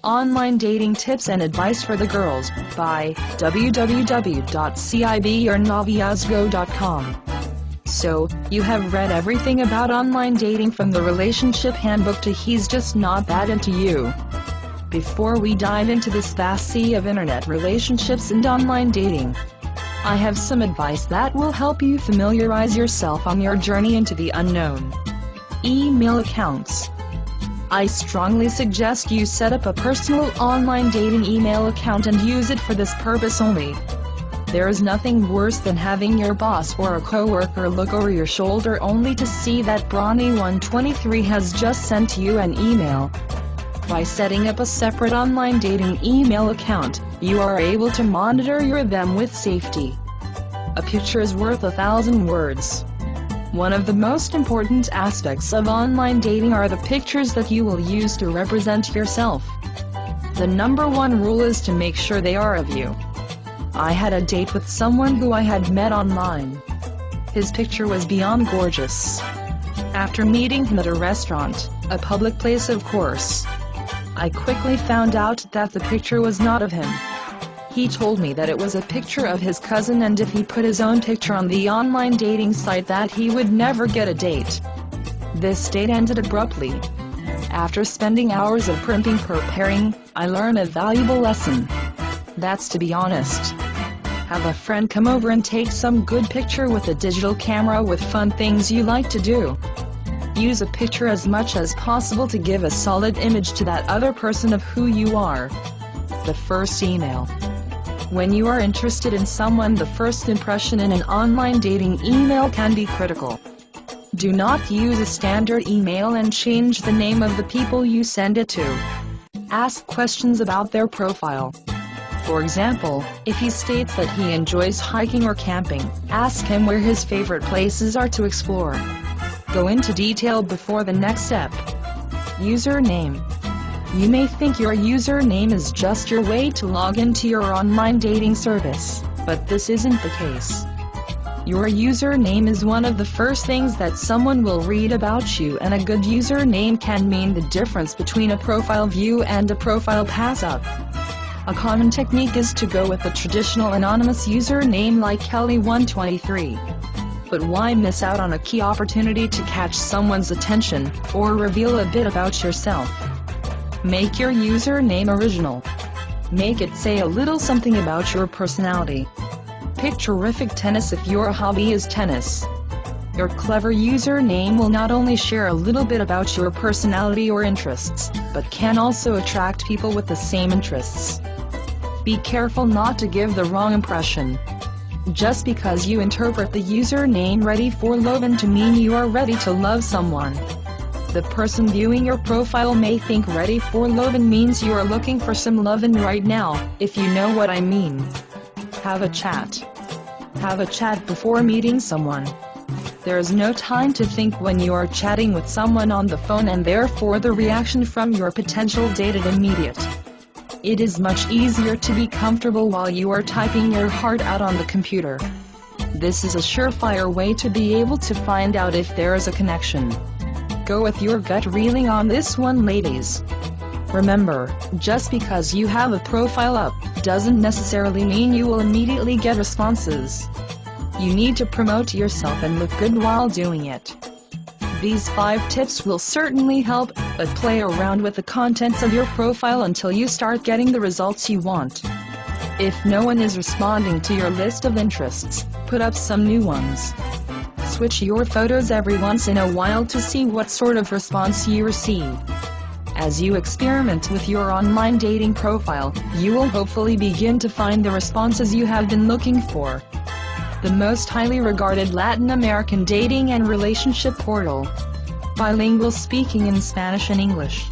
Online Dating Tips and Advice for the Girls, by www.cibernnoviazgo.com. So, you have read everything about online dating from the relationship handbook to He's Just Not That Into You. Before we dive into this vast sea of internet relationships and online dating, I have some advice that will help you familiarize yourself on your journey into the unknown. Email accounts. I strongly suggest you set up a personal online dating email account and use it for this purpose only. There is nothing worse than having your boss or a coworker look over your shoulder only to see that brawny 123 has just sent you an email. By setting up a separate online dating email account, you are able to monitor them with safety. A picture is worth 1,000 words. One of the most important aspects of online dating are the pictures that you will use to represent yourself. The number one rule is to make sure they are of you. I had a date with someone who I had met online. His picture was beyond gorgeous. After meeting him at a restaurant, a public place of course, I quickly found out that the picture was not of him. He told me that it was a picture of his cousin, and if he put his own picture on the online dating site that he would never get a date. This date ended abruptly. After spending hours of preparing, I learned a valuable lesson. That's to be honest. Have a friend come over and take some good picture with a digital camera with fun things you like to do. Use a picture as much as possible to give a solid image to that other person of who you are. The first email. When you are interested in someone, the first impression in an online dating email can be critical. Do not use a standard email and change the name of the people you send it to. Ask questions about their profile. For example, if he states that he enjoys hiking or camping, ask him where his favorite places are to explore. Go into detail before the next step. Username. You may think your username is just your way to log into your online dating service, but this isn't the case. Your username is one of the first things that someone will read about you, and a good username can mean the difference between a profile view and a profile pass-up. A common technique is to go with a traditional anonymous username like Kelly123. But why miss out on a key opportunity to catch someone's attention, or reveal a bit about yourself? Make your username original. Make it say a little something about your personality. Pick terrific tennis if your hobby is tennis. Your clever username will not only share a little bit about your personality or interests, but can also attract people with the same interests. Be careful not to give the wrong impression. Just because you interpret the username "ready for lovin'" to mean you are ready to love someone, the person viewing your profile may think ready for lovin' means you are looking for some lovin' right now, if you know what I mean. Have a chat. Have a chat before meeting someone. There is no time to think when you are chatting with someone on the phone, and therefore the reaction from your potential date is immediate. It is much easier to be comfortable while you are typing your heart out on the computer. This is a surefire way to be able to find out if there is a connection. Go with your gut feeling on this one, ladies. Remember, just because you have a profile up, doesn't necessarily mean you will immediately get responses. You need to promote yourself and look good while doing it. These 5 tips will certainly help, but play around with the contents of your profile until you start getting the results you want. If no one is responding to your list of interests, put up some new ones. Switch your photos every once in a while to see what sort of response you receive. As you experiment with your online dating profile, you will hopefully begin to find the responses you have been looking for. The most highly regarded Latin American dating and relationship portal. Bilingual, speaking in Spanish and English.